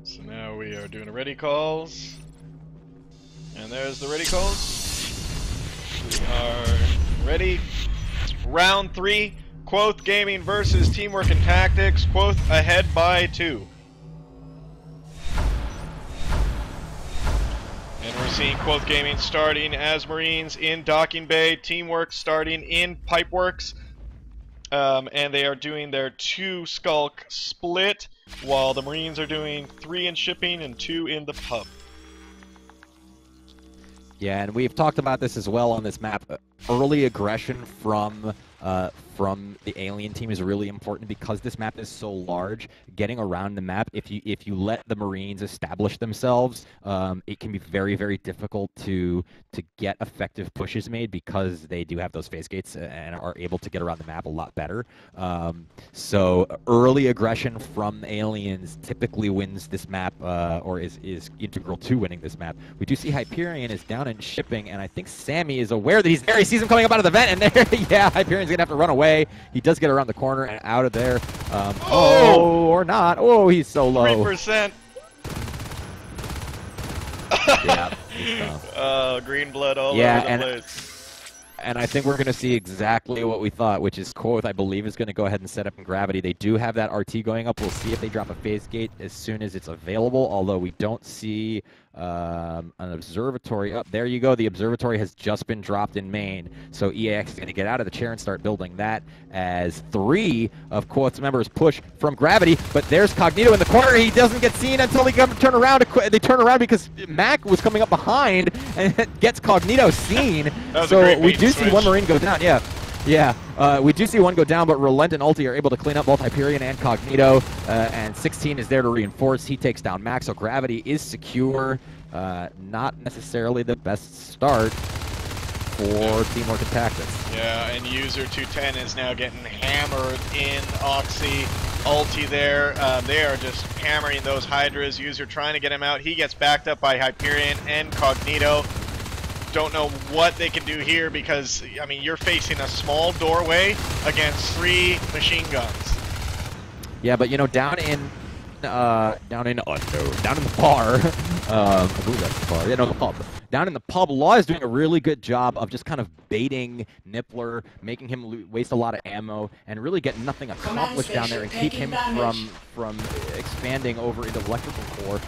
So now we are doing a ready calls. And there's the ready calls. We are ready. Round 3, Quoth Gaming versus Teamwork and Tactics. Quoth ahead by 2. And we're seeing Quoth Gaming starting as Marines in Docking Bay, Teamwork starting in Pipeworks. And they are doing their 2 Skulk split, while the Marines are doing 3 in shipping and 2 in the pub. Yeah, and we've talked about this as well on this map. Early aggression from the alien team is really important because this map is so large. Getting around the map, if you let the Marines establish themselves, it can be very, very difficult to get effective pushes made because they do have those phase gates and are able to get around the map a lot better. So early aggression from aliens typically wins this map, or is integral to winning this map. We do see Hyperion is down in shipping, and I think Sammy is aware that he's there. He sees him coming up out of the vent, and there, yeah, Hyperion's gonna have to run away. He does get around the corner and out of there. Oh, or not. Oh, he's so low. 3%. Yeah. Green blood all over the place. And I think we're going to see exactly what we thought, which is Quoth, I believe, is going to go ahead and set up in Gravity. They do have that RT going up. We'll see if they drop a phase gate as soon as it's available, although we don't see an observatory up. There you go. The observatory has just been dropped in main. So EAX is going to get out of the chair and start building that as 3 of Quoth's members push from Gravity. But there's Cognito in the corner. He doesn't get seen until they turn around. They turn around because Mac was coming up behind and gets Cognito seen. So we do see one Marine go down. Yeah, we do see one go down, but Relent and Ulti are able to clean up both Hyperion and Cognito, and 16 is there to reinforce. He takes down Max, so Gravity is secure. Not necessarily the best start for Teamwork and Tactics. Yeah, and User 210 is now getting hammered in Oxy. Ulti there, they are just hammering those Hydras. User trying to get him out. He gets backed up by Hyperion and Cognito. Don't know what they can do here because, I mean, you're facing a small doorway against 3 machine guns. Yeah, but you know, down in the bar, I believe that's the bar. Yeah, no, the pub. Down in the pub, Law is doing a really good job of just kind of baiting Nippler, making him waste a lot of ammo, and really get nothing accomplished down there and keep him from expanding over into electrical core.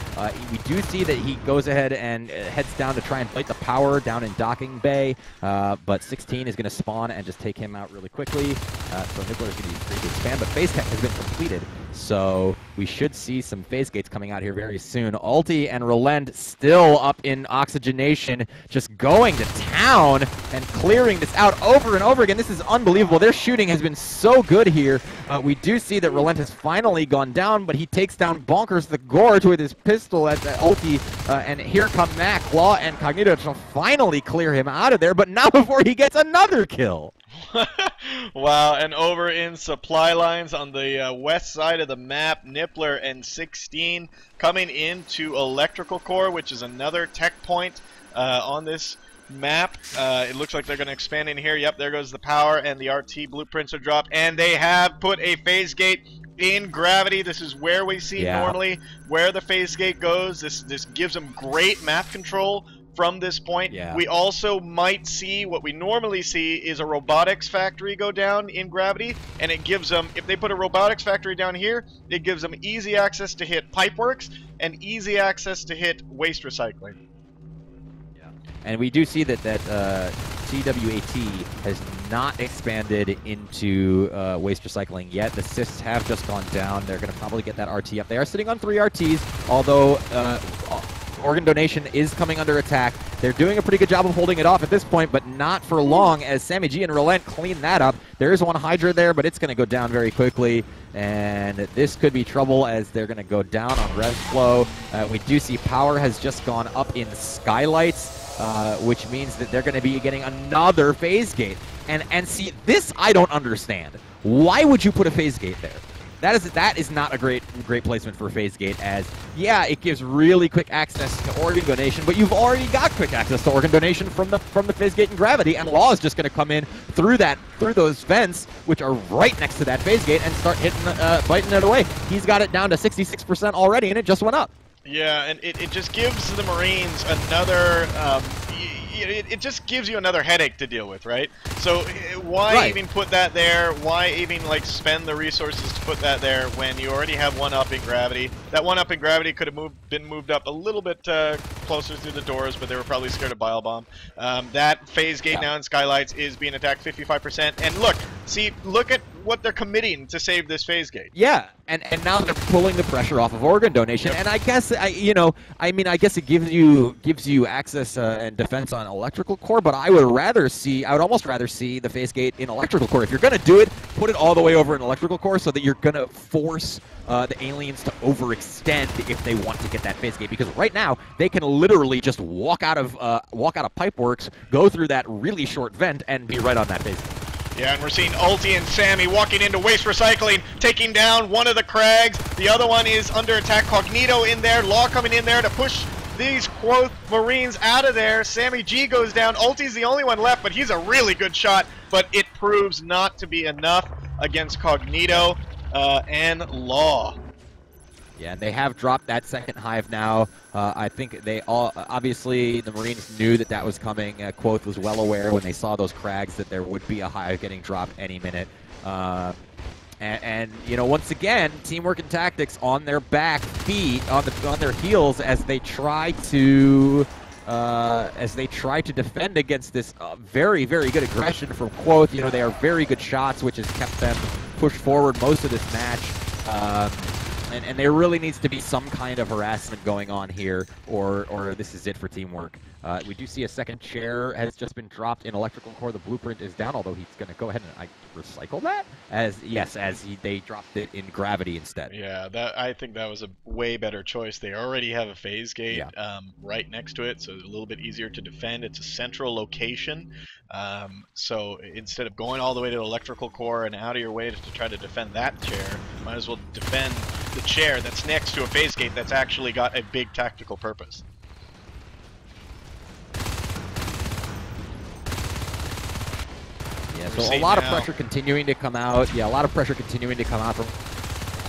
We do see that he goes ahead and heads down to try and fight the power down in Docking Bay, but 16 is going to spawn and just take him out really quickly. So Nippler is going to be free to expand, but phase tech has been completed. So we should see some phase gates coming out here very soon. Ulti and Relent still up in oxygenation, just going to town and clearing this out over and over again. This is unbelievable. Their shooting has been so good here. We do see that Relent has finally gone down, but he takes down Bonkers the Gorge with his pistol at the Ulti, and here come Mac, Law, and Cognito to finally clear him out of there, but not before he gets another kill. Wow, and over in supply lines on the west side of the map, Nippler and 16 coming into electrical core, which is another tech point on this map. It looks like they're going to expand in here. Yep, there goes the power, and the RT blueprints are dropped, and they have put a phase gate in Gravity. This is where we see normally where the phase gate goes. This gives them great map control from this point. We also might see what we normally see is a robotics factory go down in Gravity, and it gives them, if they put a robotics factory down here, it gives them easy access to hit Pipeworks and easy access to hit waste recycling. And we do see that CWAT has not expanded into waste recycling yet. The cysts have just gone down. They're going to probably get that RT up. They are sitting on 3 RTs, although organ donation is coming under attack. They're doing a pretty good job of holding it off at this point, but not for long as Sammy G and Relent clean that up. There is one Hydra there, but it's going to go down very quickly, and this could be trouble as they're going to go down on rev flow. We do see power has just gone up in skylights, which means that they're going to be getting another phase gate. And see, this I don't understand. Why would you put a phase gate there? that is not a great placement for Phase Gate, as yeah, it gives really quick access to organ donation, but you've already got quick access to organ donation from the Phase Gate and Gravity, and Law is just going to come in through those vents, which are right next to that Phase Gate, and start hitting biting it away. He's got it down to 66% already, and it just went up. Yeah, and it just gives the Marines another. It just gives you another headache to deal with, right? So why even put that there? Why even like spend the resources to put that there when you already have one up in Gravity? That one up in Gravity could have been moved up a little bit closer through the doors, but they were probably scared of Bile Bomb. That Phase Gate now in Skylights is being attacked 55%. And look at what they're committing to save this Phase Gate. Yeah, and now they're pulling the pressure off of organ donation, and I guess I guess it gives you access and defense on electrical core, but I would almost rather see the Phase Gate in electrical core. If you're gonna do it, put it all the way over in electrical core, so that you're gonna force the aliens to overextend if they want to get that Phase Gate, because right now they can literally just walk out of Pipeworks, go through that really short vent, and be right on that Phase Gate. Yeah, and we're seeing Ulti and Sammy walking into waste recycling, taking down one of the Crags. The other one is under attack. Cognito in there. Law coming in there to push these Quoth Marines out of there. Sammy G goes down. Ulti's the only one left, but he's a really good shot. But it proves not to be enough against Cognito and Law. Yeah, and they have dropped that second hive now. I think they all, obviously, the Marines knew that was coming. Quoth was well aware when they saw those Crags that there would be a hive getting dropped any minute. And you know, once again, teamwork and tactics on their back feet, on their heels, as they try to defend against this very, very good aggression from Quoth. You know, they are very good shots, which has kept them pushed forward most of this match. And there really needs to be some kind of harassment going on here, or this is it for teamwork. We do see a second chair has just been dropped in electrical core. The blueprint is down, although he's going to go ahead and recycle that. They dropped it in Gravity instead. Yeah, I think that was a way better choice. They already have a Phase Gate right next to it, so it's a little bit easier to defend. It's a central location, so instead of going all the way to electrical core and out of your way to try to defend that chair, might as well defend the chair that's next to a Phase Gate that's actually got a big tactical purpose. Yeah, so a lot of pressure continuing to come out. Yeah, a lot of pressure continuing to come out from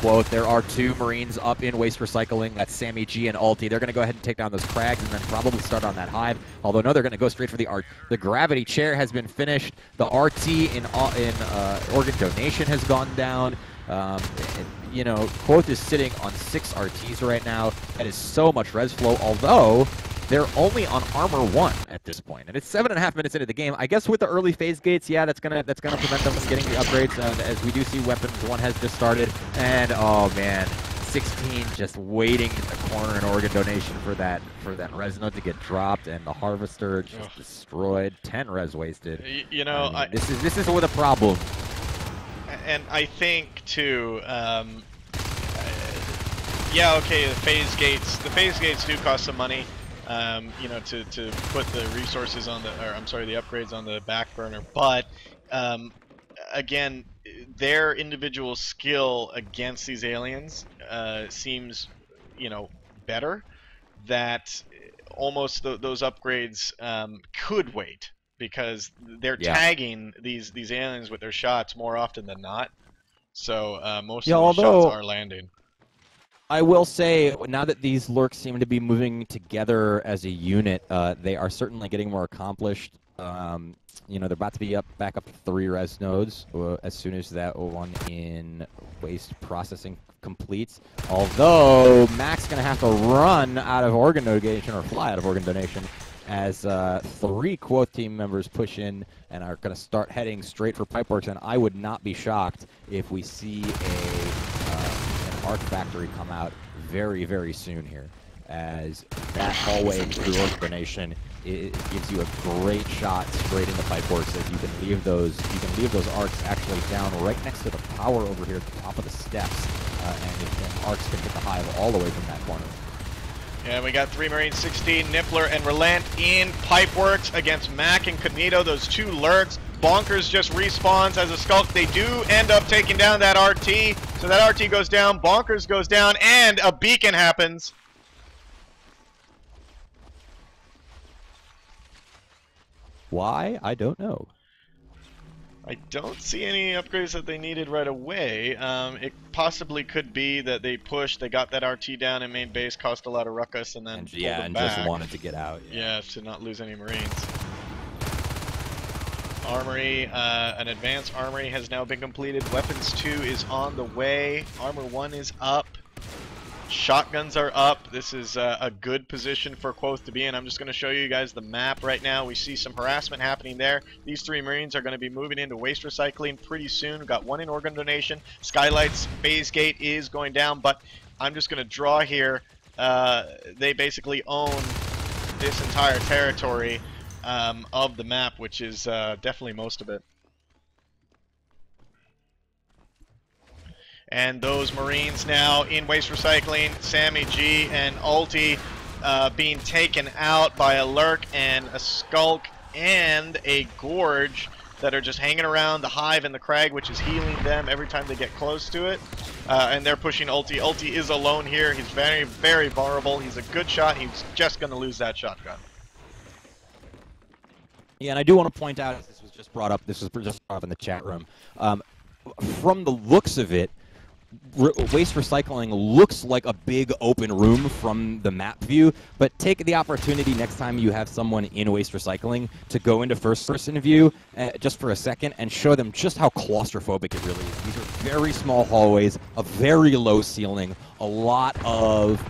Quoth. There are two Marines up in waste recycling. That's Sammy G and Ulti. They're going to go ahead and take down those Crags and then probably start on that hive. Although no, they're going to go straight for the Gravity chair has been finished. The RT in organ donation has gone down. You know, Quoth is sitting on 6 RTs right now. That is so much res flow, although they're only on armor 1 at this point, and it's 7.5 minutes into the game. I guess with the early Phase Gates, yeah, that's gonna prevent them from getting the upgrades. As we do see, weapons 1 has just started, and oh man, 16 just waiting in the corner in organ donation for that res node to get dropped, and the harvester just destroyed. 10 res wasted. You know, I mean, this is with a problem. And I think too, yeah, okay, the Phase Gates do cost some money. You know, to put the resources on the upgrades on the back burner, but again, their individual skill against these aliens seems, you know, better. That almost those upgrades could wait, because they're tagging these aliens with their shots more often than not. So most of the shots are landing. I will say, now that these lurks seem to be moving together as a unit, they are certainly getting more accomplished. You know, they're about to be back up to 3 res nodes as soon as that one in waste processing completes. Although Mac's going to have to run out of organ donation, or fly out of organ donation, as 3 Quoth team members push in and are going to start heading straight for Pipeworks. And I would not be shocked if we see Arc Factory come out very, very soon here, as that hallway through organ donation, it gives you a great shot straight into Pipeworks, as you can leave those arcs actually down right next to the power over here at the top of the steps, and arcs can hit the hive all the way from that corner. Yeah, we got 3 Marines, 16, Nippler and Relent in Pipeworks against Mac and Cognito, those 2 lurks. Bonkers just respawns as a skulk. They do end up taking down that RT. So that RT goes down, Bonkers goes down, and a beacon happens. Why? I don't know. I don't see any upgrades that they needed right away. It possibly could be that they pushed, they got that RT down in main base, caused a lot of ruckus, and then pulled them back. Just wanted to get out. Yeah, to not lose any Marines. Armory, an advanced armory has now been completed. Weapons 2 is on the way. Armor 1 is up. Shotguns are up. This is a good position for Quoth to be in. I'm just going to show you guys the map right now. We see some harassment happening there. These 3 Marines are going to be moving into waste recycling pretty soon. We've got 1 in organ donation. Skylight's phase gate is going down, but I'm just going to draw here. They basically own this entire territory of the map, which is definitely most of it. And those Marines now in waste recycling, Sammy G and Ulti being taken out by a Lurk and a Skulk and a Gorge that are just hanging around the Hive and the Crag, which is healing them every time they get close to it. And they're pushing Ulti. Ulti is alone here. He's very, very vulnerable. He's a good shot. He's just going to lose that shotgun. Yeah, and I do want to point out, this was just brought up, this was just brought up in the chat room. From the looks of it, waste recycling looks like a big open room from the map view, but take the opportunity next time you have someone in waste recycling to go into first-person view just for a second and show them just how claustrophobic it really is. These are very small hallways, a very low ceiling, a lot of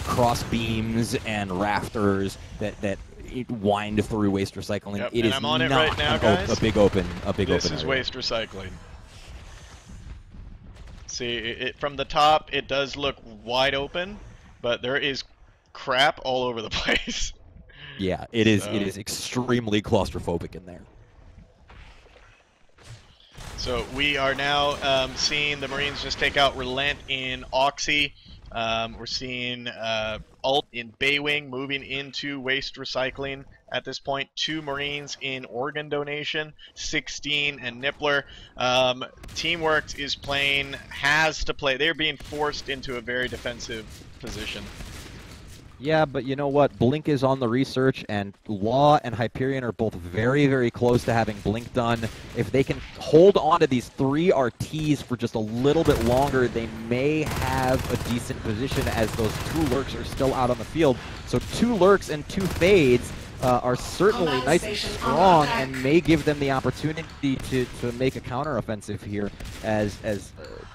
cross beams and rafters that wind through waste recycling. Yep, it and is I'm on it not right now, guys. a big open This is area. waste recycling. See, from the top, it does look wide open, but there is crap all over the place. Yeah, it is. It is extremely claustrophobic in there. So we are now seeing the Marines just take out Relent in Oxy. We're seeing Alt in Baywing moving into waste recycling. At this point, 2 Marines in organ donation, 16 and Nippler. Teamworks is playing, has to play. They're being forced into a very defensive position. Yeah, but you know what? Blink is on the research, and Law and Hyperion are both very, very close to having Blink done. If they can hold on to these 3 RTs for just a little bit longer, they may have a decent position as those 2 Lurks are still out on the field. So 2 Lurks and 2 Fades are certainly nice and strong and may give them the opportunity to make a counteroffensive here as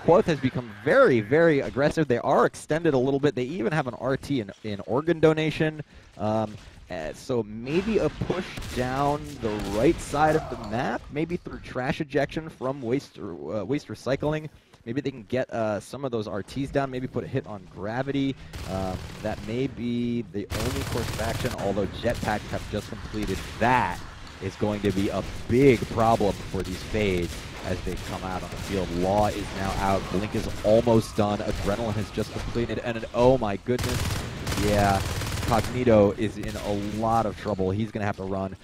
Quoth has become very, very aggressive. They are extended a little bit. They even have an RT in organ donation. So maybe a push down the right side of the map, maybe through trash ejection from waste recycling. Maybe they can get some of those RTs down, maybe put a hit on gravity. That may be the only course of action, although jetpacks have just completed. That is going to be a big problem for these Fades as they come out on the field. Law is now out. Blink is almost done. Adrenaline has just completed. And oh my goodness, yeah, Cognito is in a lot of trouble. He's going to have to run.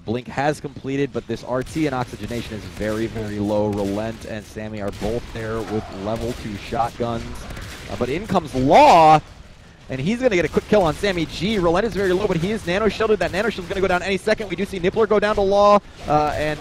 Blink has completed, but this RT and oxygenation is very, very low. Relent and Sammy are both there with level 2 shotguns. But in comes Law, and he's going to get a quick kill on Sammy G. Relent is very low, but he is nano-shielded. That nano-shield is going to go down any second. We do see Nippler go down to Law, and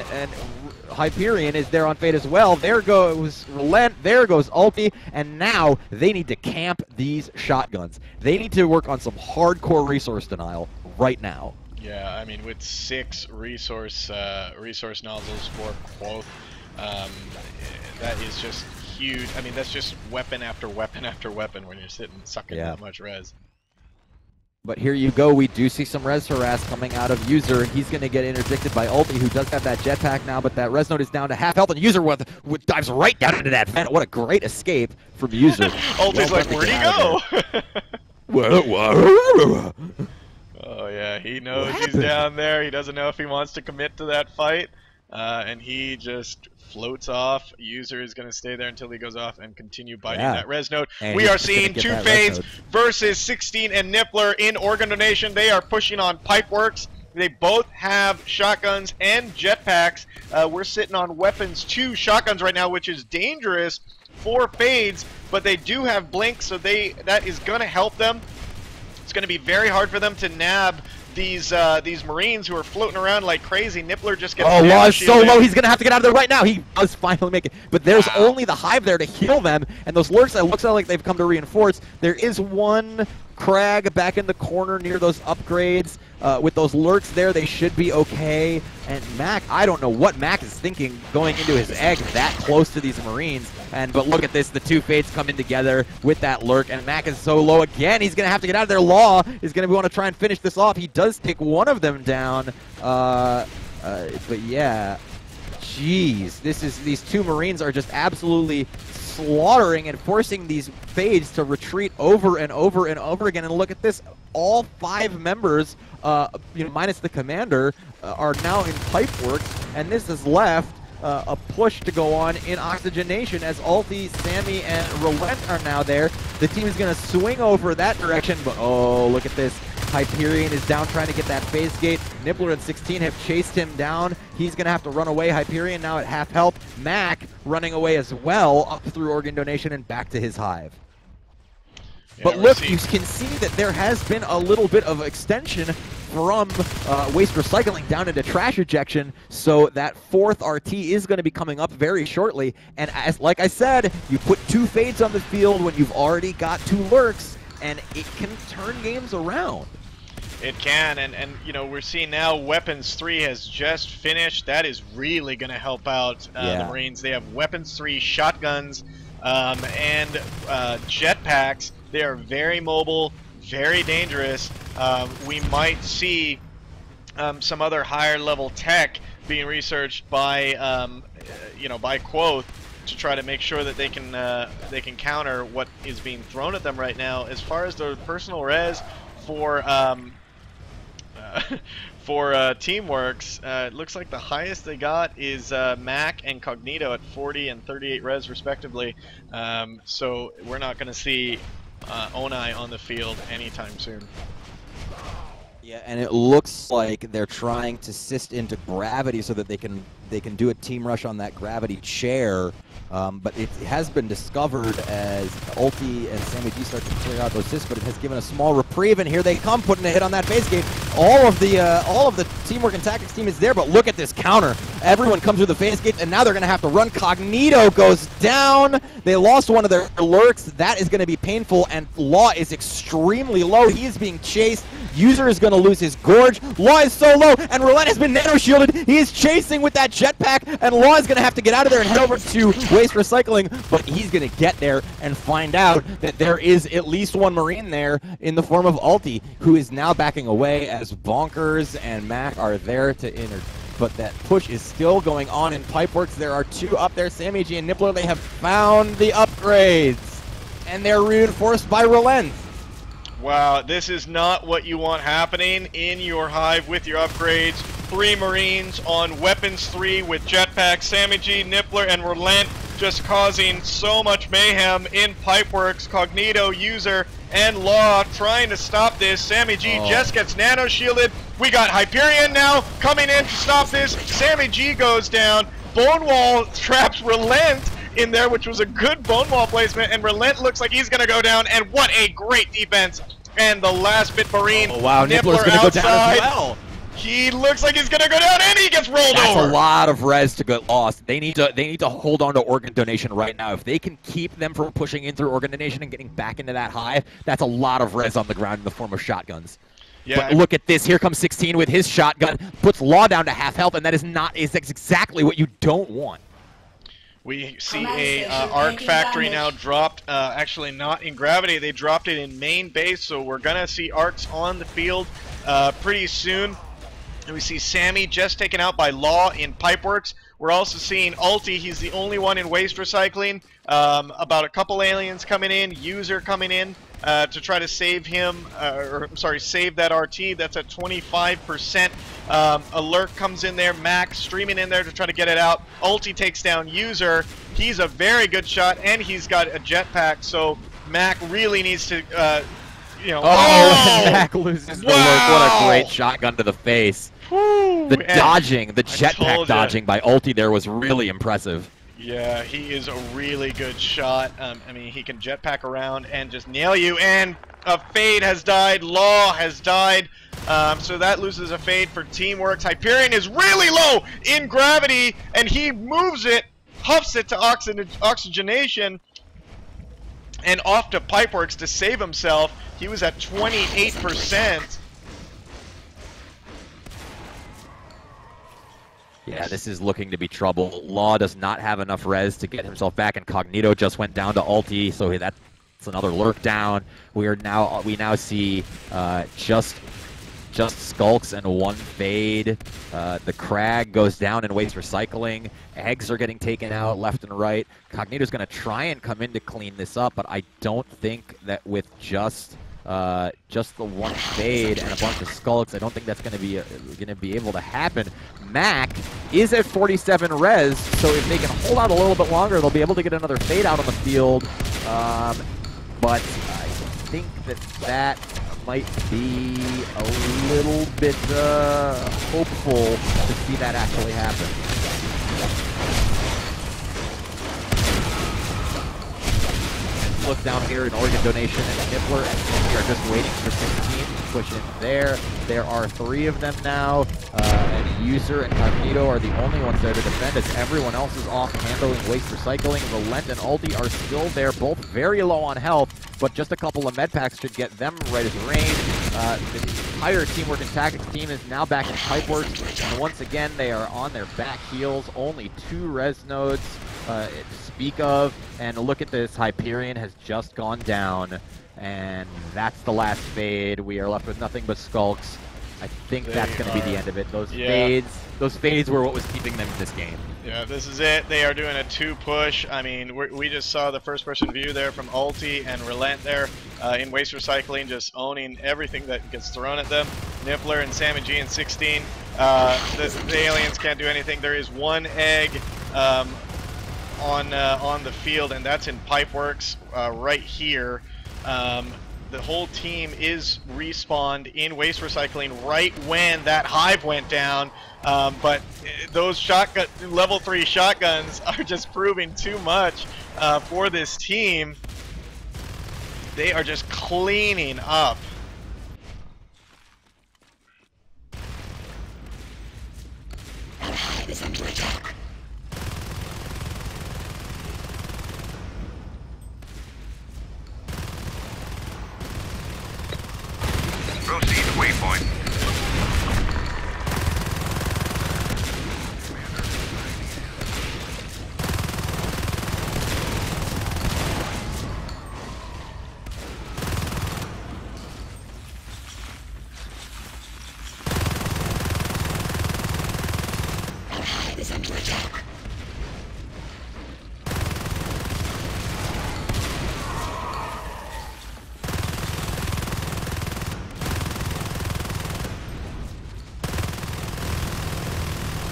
Hyperion is there on Fate as well. There goes Relent, there goes Ulti, and now they need to camp these shotguns. They need to work on some hardcore resource denial right now. Yeah, I mean, with 6 resource nozzles for Quoth, that is just huge. I mean, that's just weapon after weapon after weapon when you're sitting sucking that much res. But here you go. We do see some res harass coming out of User. He's going to get interdicted by Ulti, who does have that jetpack now, but that res node is down to half health, and User dives right down into that vent. What a great escape from User. Ulti's like, where'd he go? Oh yeah, he knows he's down there. He doesn't know if he wants to commit to that fight, and he just floats off. User is going to stay there until he goes off and continue biting that res node. And we are seeing 2 Fades versus 16 and Nippler in organ donation. They are pushing on Pipeworks. They both have shotguns and jetpacks. We're sitting on weapons 2 shotguns right now, which is dangerous for fades, but they do have blink, so that is going to help them. It's going to be very hard for them to nab these Marines who are floating around like crazy. Nippler just gets Law is so low, he's going to have to get out of there right now. He does finally make it, but there's only the Hive there to heal them, and those lurks, it looks like they've come to reinforce. There is one Crag back in the corner near those upgrades. With those lurks there, they should be okay. And Mac, I don't know what Mac is thinking going into his egg that close to these Marines. But look at this, the two Fates coming together with that lurk, and Mac is so low again. He's going to have to get out of there. Law is going to want to try and finish this off. He does take one of them down. But yeah, jeez, these two Marines are just absolutely slaughtering and forcing these Fades to retreat over and over and over again. And look at this, all 5 members, minus the commander, are now in Pipeworks, and this has left a push to go on in Oxygenation as Ulti, Sammy, and Relent are now there. The team is going to swing over that direction, but oh, look at this. Hyperion is down trying to get that phase gate. Nibbler and 16 have chased him down. He's going to have to run away. Hyperion now at half health. Mac running away as well up through organ donation and back to his hive. Yeah, but look, you can see that there has been a little bit of extension from waste recycling down into trash ejection, so that 4th RT is going to be coming up very shortly. And like I said, you put 2 Fades on the field when you've already got 2 lurks, and it can turn games around. It can, and you know, we're seeing now Weapons 3 has just finished. That is really going to help out the Marines. They have Weapons 3 shotguns and jetpacks. They are very mobile, very dangerous. We might see some other higher level tech being researched by by Quoth to try to make sure that they can counter what is being thrown at them right now. As far as the personal res for Teamworks, it looks like the highest they got is Mac and Cognito at 40 and 38 res respectively. So we're not going to see Onai on the field anytime soon. Yeah, and it looks like they're trying to assist into gravity so that they can do a team rush on that gravity chair. But it has been discovered as Ulti and Sammy G start to clear out those assists, but it has given a small reprieve, and here they come, putting a hit on that base gate. All of the teamwork and tactics team is there, but look at this counter. Everyone comes through the phase gate, and now they're going to have to run. Cognito goes down. They lost one of their lurks. That is going to be painful, and Law is extremely low. He is being chased. User is going to lose his Gorge. Law is so low, and Roulette has been nano-shielded. He is chasing with that jetpack, and Law is going to have to get out of there and head over to waste recycling, but he's going to get there and find out that there is at least one Marine there in the form of Ulti, who is now backing away as Bonkers and Mac are there to enter. But that push is still going on in Pipeworks. There are 2 up there, Sammy G and Nibbler. They have found the upgrades, and they're reinforced by Relent. Wow, this is not what you want happening in your hive with your upgrades. 3 Marines on Weapons 3 with jetpacks, Sammy G, Nibbler, and Relent just causing so much mayhem in Pipeworks. Cognito, User, and Law trying to stop this. Sammy G just gets nano-shielded. We got Hyperion now coming in to stop this. Sammy G goes down. Bonewall traps Relent in there, which was a good Bonewall placement, and Relent looks like he's going to go down, and what a great defense. And the last bit Marine, Nibbler's going to go down as well. He looks like he's going to go down, and he gets rolled over. That's a lot of res to get lost. They need to hold on to organ donation right now. If they can keep them from pushing in through organ donation and getting back into that hive, that's a lot of res on the ground in the form of shotguns. Yeah, but look at this. Here comes 16 with his shotgun, puts Law down to half health, and that is exactly what you don't want. We see a Arc Factory now dropped, actually not in Gravity, they dropped it in main base, so we're going to see Arcs on the field pretty soon. And we see Sammy just taken out by Law in Pipeworks. We're also seeing Ulti, he's the only one in waste recycling. About a couple aliens coming in, User coming in to try to save him, save that RT. That's at 25%. Alert comes in there, Max streaming in there to try to get it out. Ulti takes down User. He's a very good shot, and he's got a jetpack, so Mac really needs to you know. Oh, and Mac loses the wow. look. What a great shotgun to the face. Woo. The dodging, the jetpack dodging by Ulti there was really impressive. Yeah, he is a really good shot. I mean, he can jetpack around and just nail you. And a Fade has died. Law has died. So that loses a Fade for Teamworks. Hyperion is really low in gravity, and he moves it, huffs it to oxygenation, and off to Pipeworks to save himself. He was at 28%. Yeah, this is looking to be trouble. Law does not have enough res to get himself back, and Cognito just went down to ulti, so that's another lurk down. We now see just Skulks and one Fade. The Crag goes down in waste recycling. Eggs are getting taken out left and right. Cognito's going to try and come in to clean this up, but I don't think that with just the one Fade and a bunch of Skulks, I don't think that's going to be able to happen. Mac is at 47 res, so if they can hold out a little bit longer, they'll be able to get another Fade out on the field. But I think that might be a little bit hopeful to see that actually happen. Look down here in Organ Donation, and Nippler and Cindy are just waiting for 16 to push in there. There are 3 of them now, and User and Cognito are the only ones there to defend, as everyone else is off handling waste recycling. Relent and Ulti are still there, both very low on health, but just a couple of med packs should get them right as rain. The entire Teamwork and Tactics team is now back in Pipeworks, and once again they are on their back heels. Only 2 res nodes to speak of, and look at this, Hyperion has just gone down, and that's the last Fade. We are left with nothing but Skulks. I think that's going to be the end of it. Those fades were what was keeping them in this game. Yeah, this is it. They are doing a 2 push. I mean, we just saw the first person view there from Ulti and Relent there in waste recycling, just owning everything that gets thrown at them. Nippler and Sammy G and 16. The aliens can't do anything. There is 1 egg on the field, and that's in Pipeworks right here. The whole team is respawned in waste recycling right when that hive went down, but those level 3 shotguns are just proving too much for this team. They are just cleaning up. Hive is under attack. Proceed to waypoint. Our hive is under attack.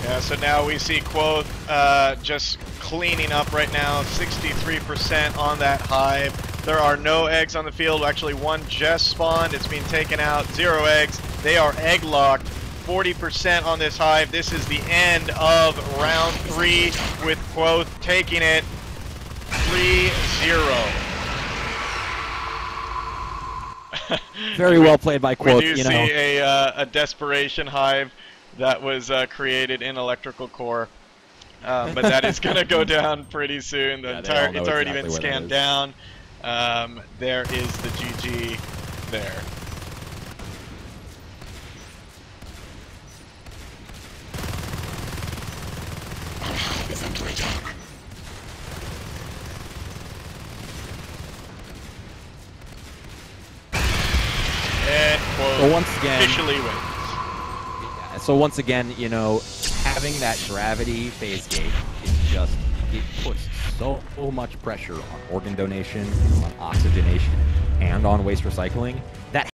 Yeah, so now we see Quoth just cleaning up right now, 63% on that hive. There are no eggs on the field. Actually, 1 just spawned. It's being taken out. 0 eggs. They are egg locked. 40% on this hive. This is the end of round 3 with Quoth taking it 3-0. Very well played by Quoth. We do see a desperation hive that was created in Electrical Core, but that is going to go down pretty soon. It's already been scanned down. There is the GG there. Our hive is under attack. And Quoth So once again, officially wins. So once again, you know, having that gravity phase gate is just, it puts so much pressure on organ donation, on oxygenation, and on waste recycling. That